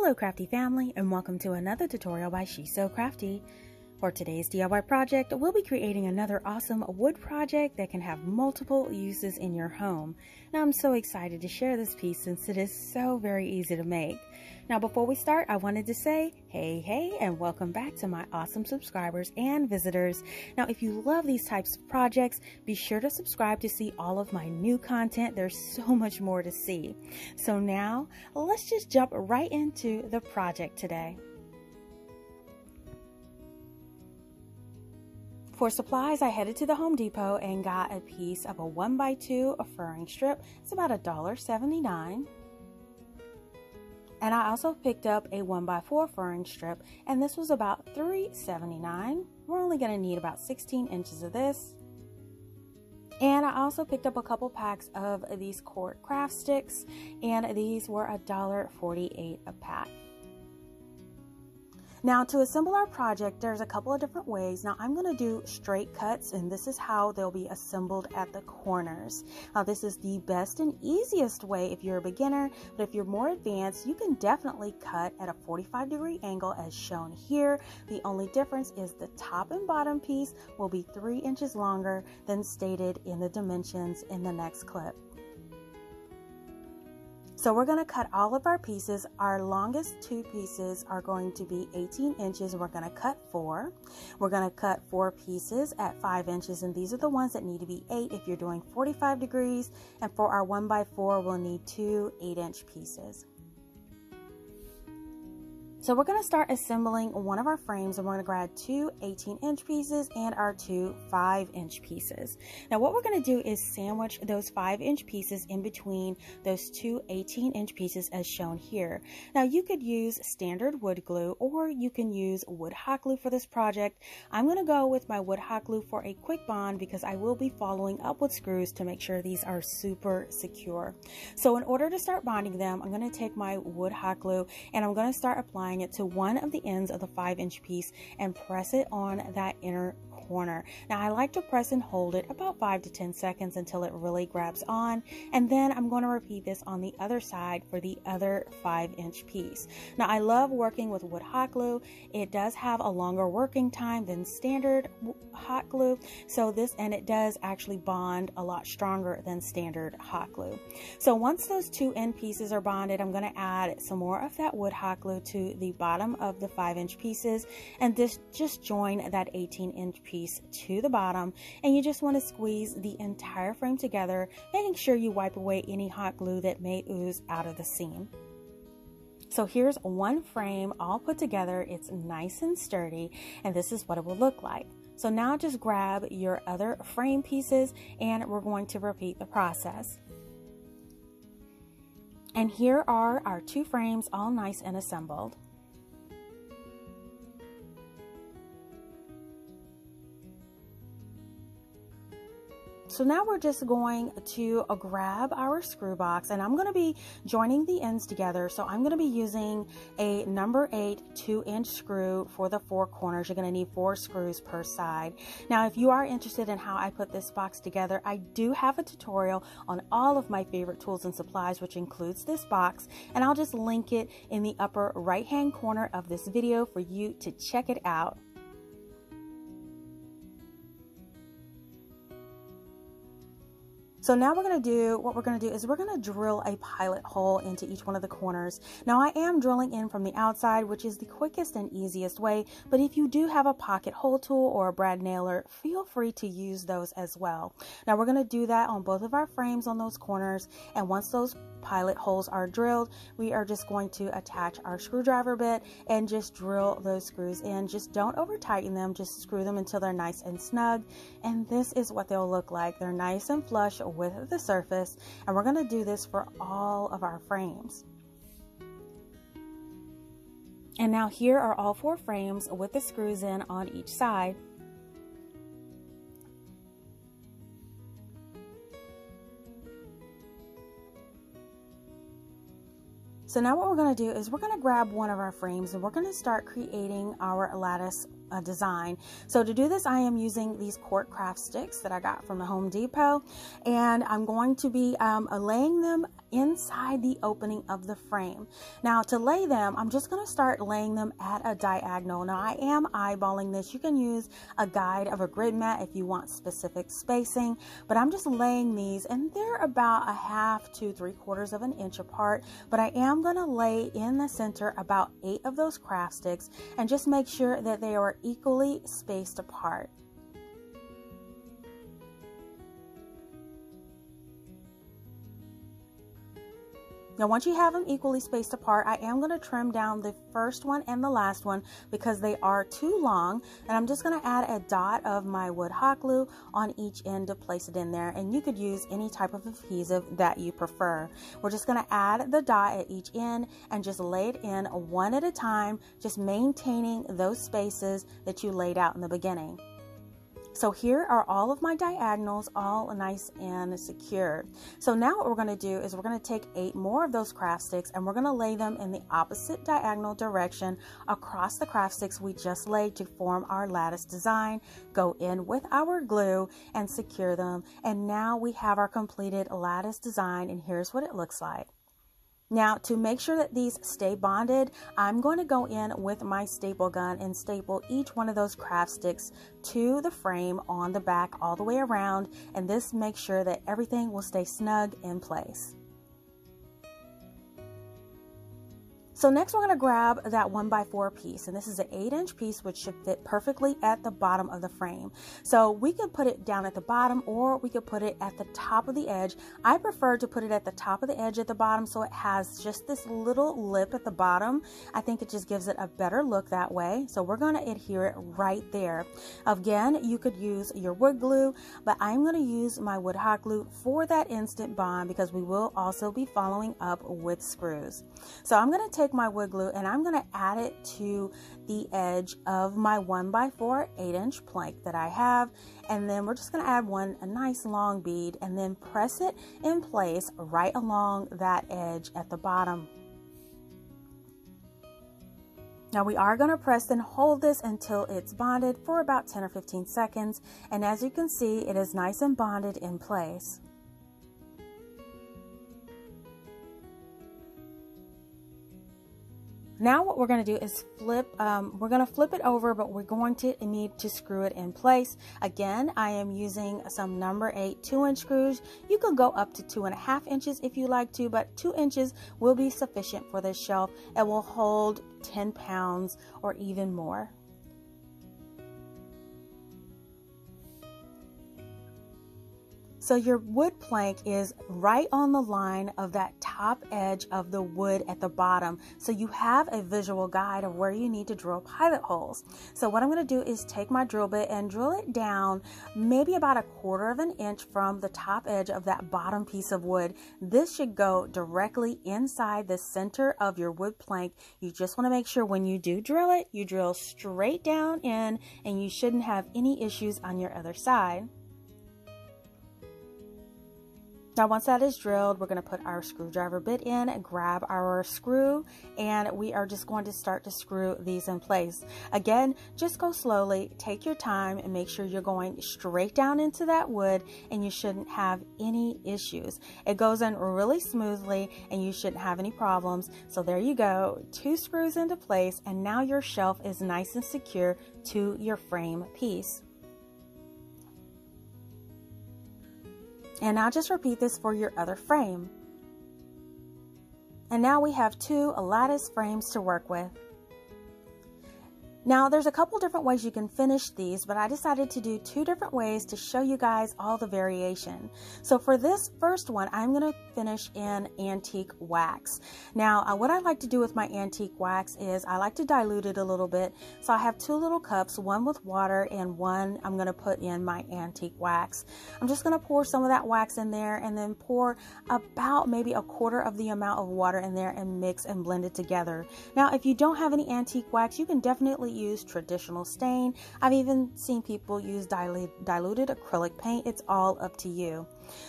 Hello CraftDee family, and welcome to another tutorial by She's So CraftDee. For today's DIY project, we'll be creating another awesome wood project that can have multiple uses in your home. Now I'm so excited to share this piece since it is so very easy to make. Now before we start, I wanted to say hey and welcome back to my awesome subscribers and visitors. Now if you love these types of projects, be sure to subscribe to see all of my new content. There's so much more to see. So now let's just jump right into the project today. For supplies, I headed to the Home Depot and got a piece of a 1x2 furring strip. It's about $1.79. And I also picked up a 1x4 furring strip, and this was about $3.79. We're only going to need about 16 inches of this. And I also picked up a couple packs of these Quart craft sticks, and these were $1.48 a pack. Now to assemble our project, there's a couple of different ways. Now I'm going to do straight cuts, and this is how they'll be assembled at the corners. This is the best and easiest way if you're a beginner, but if you're more advanced, you can definitely cut at a 45-degree angle as shown here. The only difference is the top and bottom piece will be 3 inches longer than stated in the dimensions in the next clip. So we're going to cut all of our pieces. Our longest two pieces are going to be 18 inches. We're going to cut 4. We're going to cut 4 pieces at 5 inches, and these are the ones that need to be 8 if you're doing 45 degrees. And for our 1x4, we'll need 2 8-inch pieces. So we're going to start assembling one of our frames, and we're going to grab 2 18-inch pieces and our 2 5-inch pieces. Now what we're going to do is sandwich those 5-inch pieces in between those 2 18-inch pieces as shown here. Now you could use standard wood glue, or you can use wood hot glue for this project. I'm going to go with my wood hot glue for a quick bond because I will be following up with screws to make sure these are super secure. So in order to start bonding them, I'm going to take my wood hot glue and I'm going to start applying it to one of the ends of the 5-inch piece and press it on that inner corner. Now I like to press and hold it about 5 to 10 seconds until it really grabs on, and then I'm going to repeat this on the other side for the other 5-inch piece. Now I love working with wood hot glue. It does have a longer working time than standard hot glue, and it does actually bond a lot stronger than standard hot glue. So once those 2 end pieces are bonded, I'm going to add some more of that wood hot glue to the bottom of the 5-inch pieces, and just join that 18-inch piece to the bottom, and you just want to squeeze the entire frame together, making sure you wipe away any hot glue that may ooze out of the seam. So here's one frame all put together. It's nice and sturdy, and this is what it will look like. So now just grab your other frame pieces and we're going to repeat the process. And here are our 2 frames all nice and assembled. So now we're just going to grab our screw box, and I'm going to be joining the ends together. So I'm going to be using a number 8 2-inch screw for the 4 corners. You're going to need 4 screws per side. Now if you are interested in how I put this box together, I do have a tutorial on all of my favorite tools and supplies, which includes this box, and I'll just link it in the upper right hand corner of this video for you to check it out. So now what we're going to do is we're going to drill a pilot hole into each one of the corners. Now I am drilling in from the outside, which is the quickest and easiest way, but if you do have a pocket hole tool or a brad nailer, feel free to use those as well. Now we're going to do that on both of our frames on those corners, and once those pilot holes are drilled, we are just going to attach our screwdriver bit and just drill those screws in. Just don't over tighten them, just screw them until they're nice and snug, and this is what they'll look like. They're nice and flush with the surface, and we're going to do this for all of our frames. And now here are all 4 frames with the screws in on each side. So now what we're going to do is we're going to grab one of our frames and we're going to start creating our lattice design. So to do this, I am using these Quart craft sticks that I got from the Home Depot, and I'm going to be laying them inside the opening of the frame. Now to lay them, I'm just going to start laying them at a diagonal. Now I am eyeballing this. You can use a guide of a grid mat if you want specific spacing, but I'm just laying these, and they're about 1/2 to 3/4 of an inch apart, but I am going to lay in the center about 8 of those craft sticks and just make sure that they are equally spaced apart. Now once you have them equally spaced apart, I am going to trim down the first one and the last one because they are too long, and I'm just going to add a dot of my wood hot glue on each end to place it in there, and you could use any type of adhesive that you prefer. We're just going to add the dot at each end and just lay it in one at a time, just maintaining those spaces that you laid out in the beginning. So here are all of my diagonals, all nice and secure. So now what we're going to do is we're going to take 8 more of those craft sticks and we're going to lay them in the opposite diagonal direction across the craft sticks we just laid to form our lattice design. Go in with our glue and secure them. And now we have our completed lattice design, and here's what it looks like. Now to make sure that these stay bonded, I'm going to go in with my staple gun and staple each one of those craft sticks to the frame on the back all the way around, and this makes sure that everything will stay snug in place. So next we're going to grab that 1x4 piece, and this is an 8-inch piece which should fit perfectly at the bottom of the frame. So we could put it down at the bottom, or we could put it at the top of the edge. I prefer to put it at the top of the edge at the bottom so it has just this little lip at the bottom. I think it just gives it a better look that way. So we're going to adhere it right there. Again, you could use your wood glue, but I'm going to use my wood hot glue for that instant bond because we will also be following up with screws. So I'm going to take my wood glue and I'm going to add it to the edge of my 1x4 8-inch plank that I have, and then we're just going to add a nice long bead and then press it in place right along that edge at the bottom. Now we are going to press and hold this until it's bonded for about 10 or 15 seconds, and as you can see, it is nice and bonded in place. Now what we're going to do is flip it over, but we're going to need to screw it in place. Again, I am using some number 8 2-inch screws. You can go up to 2.5 inches if you like to, but 2 inches will be sufficient for this shelf. It will hold 10 pounds or even more. So your wood plank is right on the line of that top edge of the wood at the bottom. So you have a visual guide of where you need to drill pilot holes. So what I'm going to do is take my drill bit and drill it down maybe about 1/4 of an inch from the top edge of that bottom piece of wood. This should go directly inside the center of your wood plank. You just want to make sure when you do drill it, you drill straight down in, and you shouldn't have any issues on your other side. Now once that is drilled, we're going to put our screwdriver bit in and grab our screw, and we are just going to start to screw these in place. Again, just go slowly, take your time, and make sure you're going straight down into that wood, and you shouldn't have any issues. It goes in really smoothly and you shouldn't have any problems. So there you go, 2 screws into place, and now your shelf is nice and secure to your frame piece. And now just repeat this for your other frame. And now we have 2 lattice frames to work with. Now there's a couple different ways you can finish these, but I decided to do 2 different ways to show you guys all the variation. So for this first one, I'm going to finish in antique wax. Now what I like to do with my antique wax is I like to dilute it a little bit. So I have 2 little cups, one with water and one I'm going to put in my antique wax. I'm just going to pour some of that wax in there and then pour about maybe 1/4 of the amount of water in there and mix and blend it together. Now if you don't have any antique wax, you can definitely use traditional stain. I've even seen people use diluted acrylic paint. It's all up to you.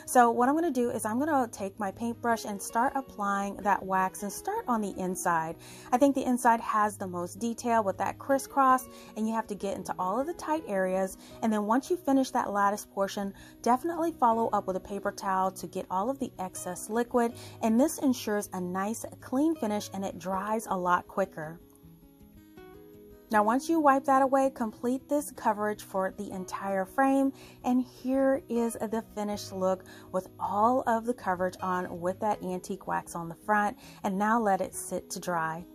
So what I'm going to do is I'm going to take my paintbrush and start applying that wax and start on the inside. I think the inside has the most detail with that crisscross, and you have to get into all of the tight areas. And then once you finish that lattice portion, definitely follow up with a paper towel to get all of the excess liquid. And this ensures a nice clean finish, and it dries a lot quicker. Now, once you wipe that away, complete this coverage for the entire frame. And here is the finished look with all of the coverage on with that antique wax on the front. And now let it sit to dry.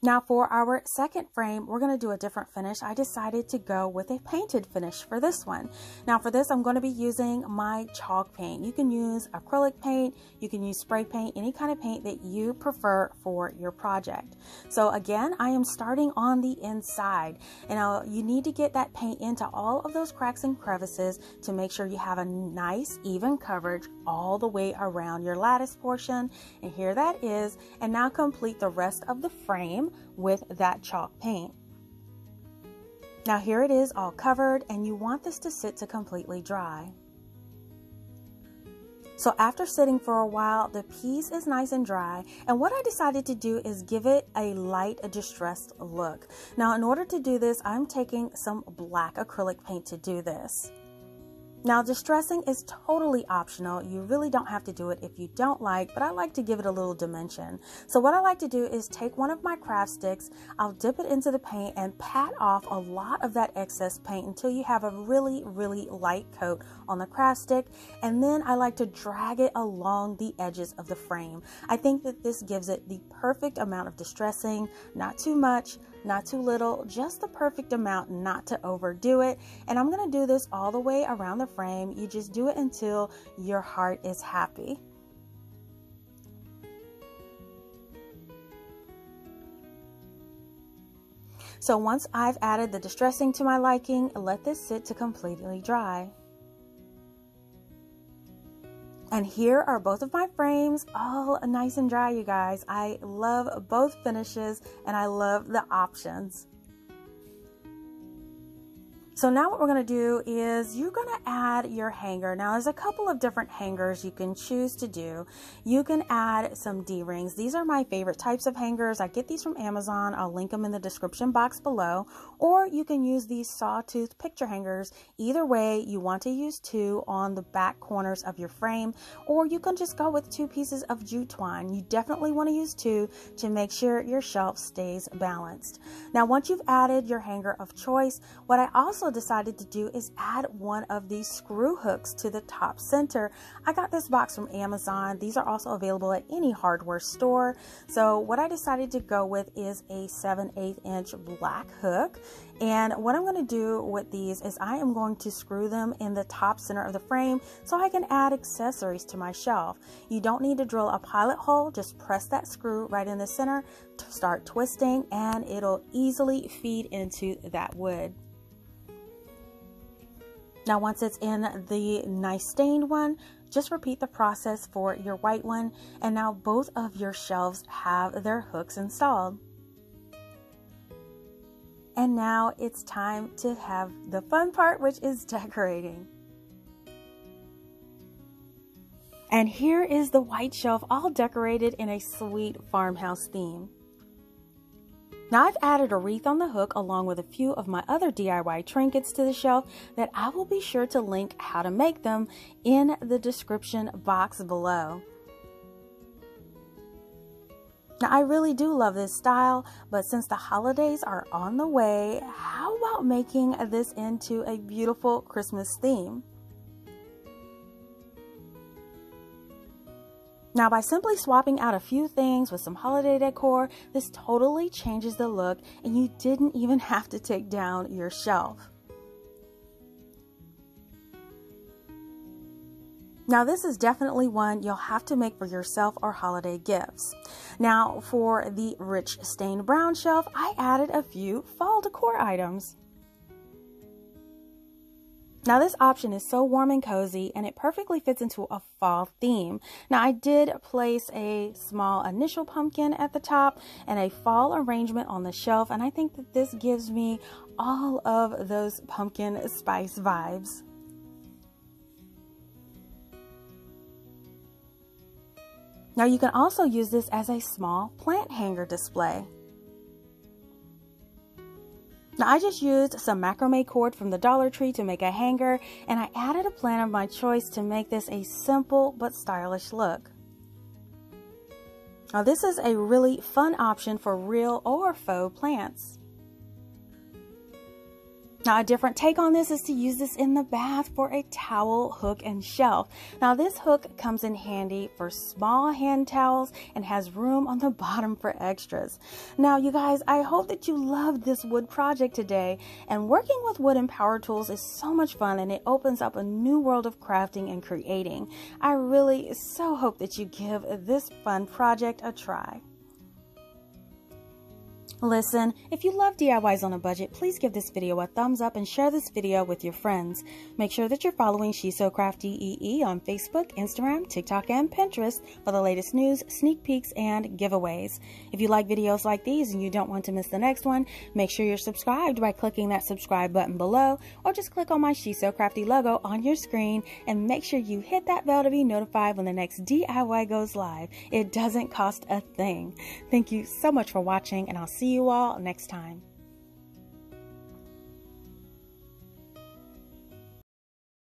Now for our second frame, we're going to do a different finish. I decided to go with a painted finish for this one. Now for this, I'm going to be using my chalk paint. You can use acrylic paint, you can use spray paint, any kind of paint that you prefer for your project. So again, I am starting on the inside. And you need to get that paint into all of those cracks and crevices to make sure you have a nice even coverage all the way around your lattice portion. And here that is. And now complete the rest of the frame with that chalk paint. Now here it is all covered, and you want this to sit to completely dry. So after sitting for a while, the piece is nice and dry, and what I decided to do is give it a light distressed look. Now in order to do this, I'm taking some black acrylic paint to do this. Now, distressing is totally optional. You really don't have to do it if you don't like, but I like to give it a little dimension. So what I like to do is take one of my craft sticks, I'll dip it into the paint and pat off a lot of that excess paint until you have a really, really light coat on the craft stick. And then I like to drag it along the edges of the frame. I think that this gives it the perfect amount of distressing, not too much, not too little, just the perfect amount, not to overdo it. And I'm going to do this all the way around the frame. You just do it until your heart is happy. So once I've added the distressing to my liking, let this sit to completely dry. And here are both of my frames, all nice and dry, you guys. I love both finishes and I love the options. So now what we're going to do is you're going to add your hanger. Now there's a couple of different hangers you can choose to do. You can add some D-rings. These are my favorite types of hangers. I get these from Amazon. I'll link them in the description box below. Or you can use these sawtooth picture hangers. Either way, you want to use 2 on the back corners of your frame, or you can just go with 2 pieces of jute twine. You definitely want to use 2 to make sure your shelf stays balanced. Now once you've added your hanger of choice, what I also decided to do is add one of these screw hooks to the top center. I got this box from Amazon. These are also available at any hardware store. So what I decided to go with is a 7/8 inch black hook. And what I'm going to do with these is I am going to screw them in the top center of the frame so I can add accessories to my shelf. You don't need to drill a pilot hole. Just press that screw right in the center, start twisting, and it'll easily feed into that wood. Now once it's in the nice stained one, just repeat the process for your white one, and now both of your shelves have their hooks installed. And now it's time to have the fun part, which is decorating. And here is the white shelf all decorated in a sweet farmhouse theme. Now I've added a wreath on the hook along with a few of my other DIY trinkets to the shelf that I will be sure to link how to make them in the description box below. Now I really do love this style, but since the holidays are on the way, how about making this into a beautiful Christmas theme? Now by simply swapping out a few things with some holiday decor, this totally changes the look and you didn't even have to take down your shelf. Now this is definitely one you'll have to make for yourself or holiday gifts. Now for the rich stained brown shelf, I added a few fall decor items. Now this option is so warm and cozy, and it perfectly fits into a fall theme. Now I did place a small initial pumpkin at the top and a fall arrangement on the shelf, and I think that this gives me all of those pumpkin spice vibes. Now you can also use this as a small plant hanger display. Now I just used some macrame cord from the Dollar Tree to make a hanger, and I added a plant of my choice to make this a simple but stylish look. Now this is a really fun option for real or faux plants. Now a different take on this is to use this in the bath for a towel hook and shelf. Now this hook comes in handy for small hand towels and has room on the bottom for extras. Now you guys, I hope that you loved this wood project today, and working with wood and power tools is so much fun, and it opens up a new world of crafting and creating. I really so hope that you give this fun project a try. Listen, if you love DIYs on a budget, please give this video a thumbs up and share this video with your friends. Make sure that you're following She's So Crafty EE on Facebook, Instagram, TikTok, and Pinterest for the latest news, sneak peeks, and giveaways. If you like videos like these and you don't want to miss the next one, make sure you're subscribed by clicking that subscribe button below, or just click on my She's So Crafty logo on your screen, and make sure you hit that bell to be notified when the next DIY goes live. It doesn't cost a thing. Thank you so much for watching, and I'll see you all next time.